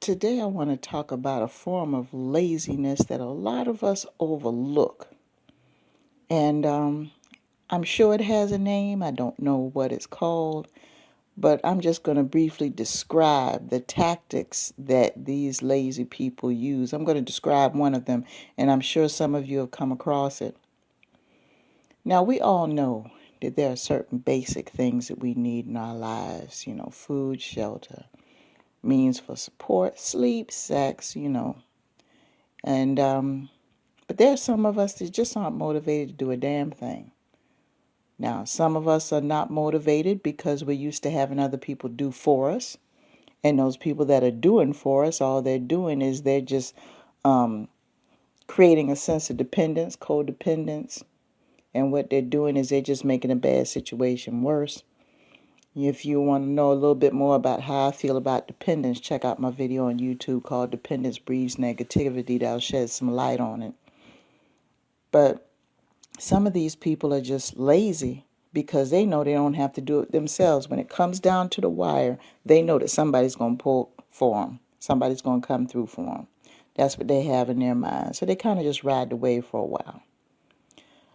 Today I want to talk about a form of laziness that a lot of us overlook. And I'm sure it has a name. I don't know what it's called, but I'm just going to briefly describe the tactics that these lazy people use. I'm going to describe one of them, and I'm sure some of you have come across it. Now, we all know that there are certain basic things that we need in our lives, food, shelter, means for support, sleep, sex, And but there's some of us that just aren't motivated to do a damn thing. Now, some of us are not motivated because we're used to having other people do for us. And those people that are doing for us, all they're doing is they're just creating a sense of dependence, codependence. And what they're doing is they're just making a bad situation worse. If you want to know a little bit more about how I feel about dependence, check out my video on YouTube called Dependence Breeds Negativity. That'll shed some light on it. But some of these people are just lazy because they know they don't have to do it themselves. When it comes down to the wire, they know that somebody's going to pull for them. Somebody's going to come through for them. That's what they have in their mind. So they kind of just ride the wave for a while.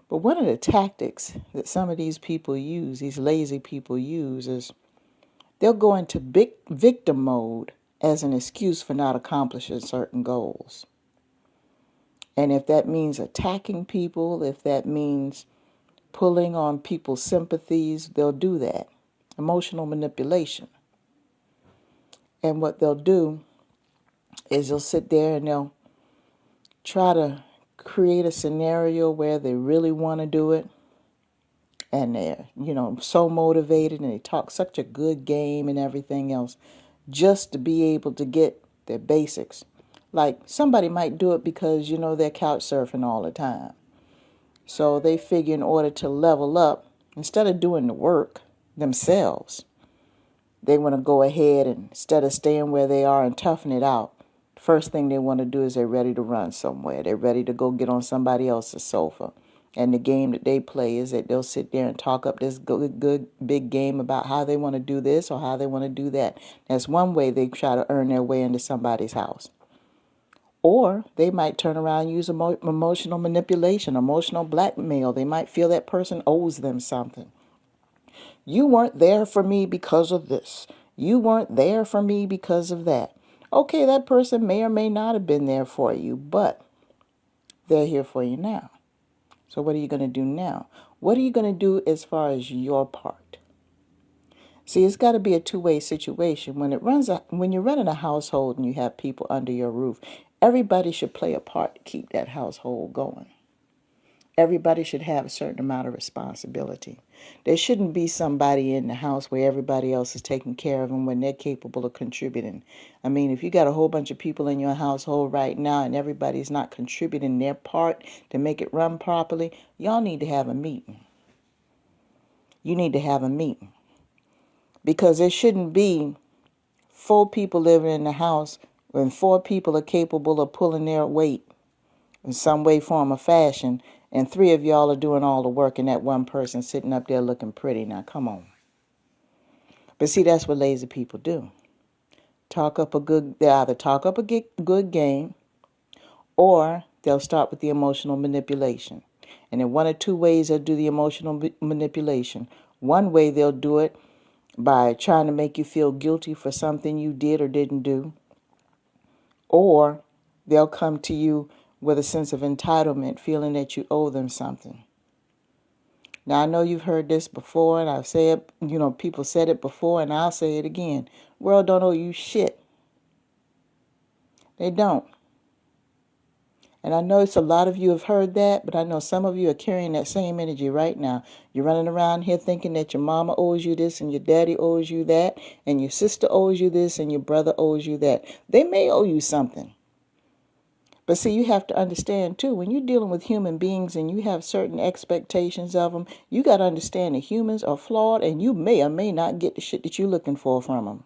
But one of the tactics that some of these people use, these lazy people use, is they'll go into big victim mode as an excuse for not accomplishing certain goals. And if that means attacking people, if that means pulling on people's sympathies, they'll do that. Emotional manipulation. And what they'll do is they'll sit there and they'll try to create a scenario where they really want to do it. And they're, so motivated and they talk such a good game and everything else just to be able to get their basics. Like somebody might do it because, they're couch surfing all the time. So they figure in order to level up, instead of doing the work themselves, they want to go ahead and instead of staying where they are and toughing it out, first thing they want to do is they're ready to run somewhere. They're ready to go get on somebody else's sofa. And the game that they play is that they'll sit there and talk up this good big game about how they want to do this or how they want to do that. That's one way they try to earn their way into somebody's house. Or they might turn around and use emotional manipulation, emotional blackmail. They might feel that person owes them something. You weren't there for me because of this. You weren't there for me because of that. Okay, that person may or may not have been there for you, but they're here for you now. So what are you going to do now? What are you going to do as far as your part? See, it's got to be a two-way situation. When you're running a household and you have people under your roof, everybody should play a part to keep that household going. Everybody should have a certain amount of responsibility. There shouldn't be somebody in the house where everybody else is taking care of them when they're capable of contributing. I mean, if you got a whole bunch of people in your household right now and everybody's not contributing their part to make it run properly, y'all need to have a meeting. You need to have a meeting. Because there shouldn't be 4 people living in the house when 4 people are capable of pulling their weight in some way, form, or fashion, and 3 of y'all are doing all the work and that one person sitting up there looking pretty. Now, come on. But see, that's what lazy people do. They either talk up a good game, or they'll start with the emotional manipulation. And in one or two ways, they'll do the emotional manipulation. One way, they'll do it by trying to make you feel guilty for something you did or didn't do. Or they'll come to you with a sense of entitlement, feeling that you owe them something. Now, I know you've heard this before, and I've said, people said it before, and I'll say it again. World don't owe you shit. They don't. And I know it's a lot of you have heard that, but I know some of you are carrying that same energy right now. You're running around here thinking that your mama owes you this, and your daddy owes you that, and your sister owes you this, and your brother owes you that. They may owe you something. But see, you have to understand, too, when you're dealing with human beings and you have certain expectations of them, you got to understand that humans are flawed and you may or may not get the shit that you're looking for from them.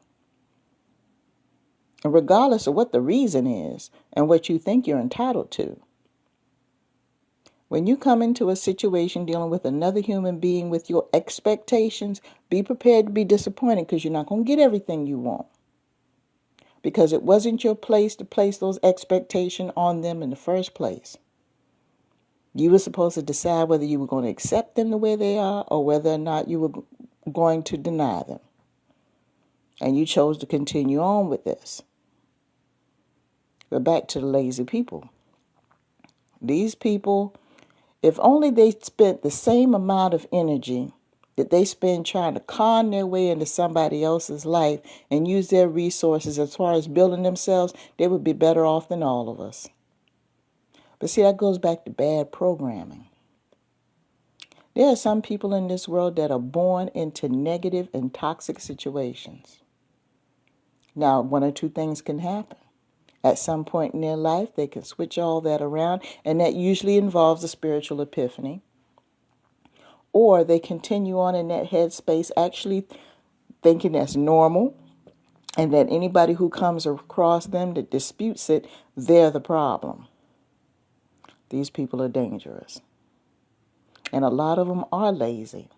And regardless of what the reason is and what you think you're entitled to, when you come into a situation dealing with another human being with your expectations, be prepared to be disappointed because you're not going to get everything you want. because it wasn't your place to place those expectations on them in the first place. You were supposed to decide whether you were going to accept them the way they are or whether or not you were going to deny them. And you chose to continue on with this. But back to the lazy people. These people, if only they spent the same amount of energy that they spend trying to con their way into somebody else's life and use their resources as far as building themselves, they would be better off than all of us. But see, that goes back to bad programming. There are some people in this world that are born into negative and toxic situations. Now, one or two things can happen. At some point in their life, they can switch all that around, and that usually involves a spiritual epiphany. Or they continue on in that headspace actually thinking that's normal, and that anybody who comes across them that disputes it, they're the problem. These people are dangerous. And a lot of them are lazy.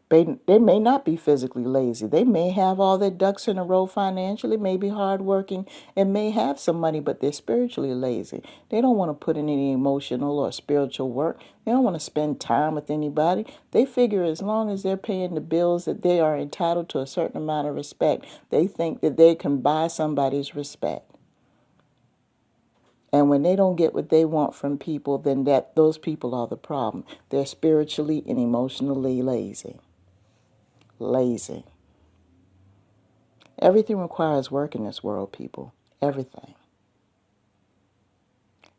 They may not be physically lazy. They may have all their ducks in a row financially, may be hardworking, and may have some money, but they're spiritually lazy. They don't want to put in any emotional or spiritual work. They don't want to spend time with anybody. They figure as long as they're paying the bills that they are entitled to a certain amount of respect. They think that they can buy somebody's respect. And when they don't get what they want from people, then those people are the problem. They're spiritually and emotionally lazy. Lazy. Everything requires work in this world, people. Everything.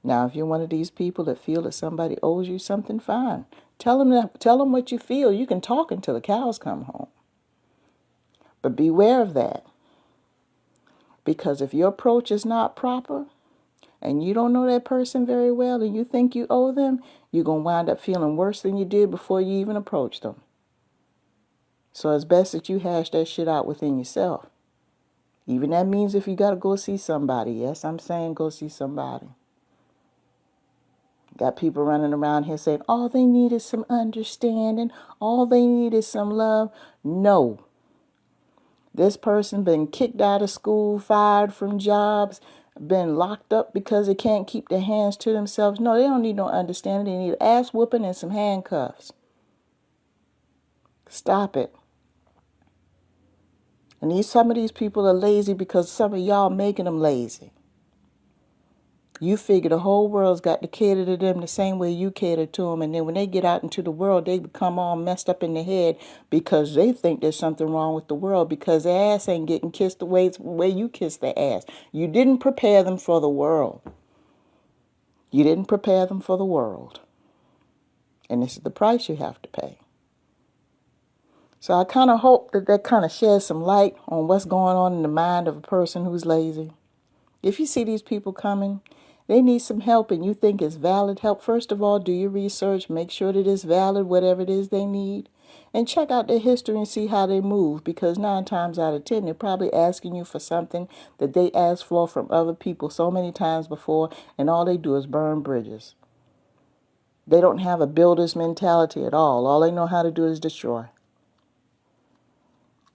Now, if you're one of these people that feel that somebody owes you something, fine. Tell them what you feel. You can talk until the cows come home. But beware of that. Because if your approach is not proper, and you don't know that person very well, and you think you owe them, you're going to wind up feeling worse than you did before you even approached them. So it's best that you hash that shit out within yourself. Even that means if you got to go see somebody. Yes, I'm saying go see somebody. Got people running around here saying, all they need is some understanding. All they need is some love. No. This person been kicked out of school, fired from jobs, been locked up because they can't keep their hands to themselves. No, they don't need no understanding. They need an ass whooping and some handcuffs. Stop it. And some of these people are lazy because some of y'all making them lazy. You figure the whole world's got to cater to them the same way you cater to them. And then when they get out into the world, they become all messed up in the head because they think there's something wrong with the world because their ass ain't getting kissed the way you kiss their ass. You didn't prepare them for the world. You didn't prepare them for the world. And this is the price you have to pay. So I kind of hope that kind of sheds some light on what's going on in the mind of a person who's lazy. If you see these people coming, they need some help and you think it's valid help, first of all, do your research, make sure that it's valid, whatever it is they need, and check out their history and see how they move, because 9 times out of 10, they're probably asking you for something that they asked for from other people so many times before, and all they do is burn bridges. They don't have a builder's mentality at all. All they know how to do is destroy.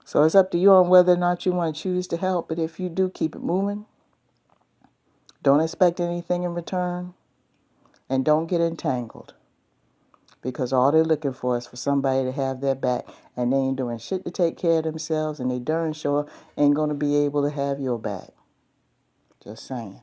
So it's up to you on whether or not you want to choose to help, but if you do, keep it moving. Don't expect anything in return, and don't get entangled, because all they're looking for is for somebody to have their back, and they ain't doing shit to take care of themselves, and they darn sure ain't going to be able to have your back. Just saying.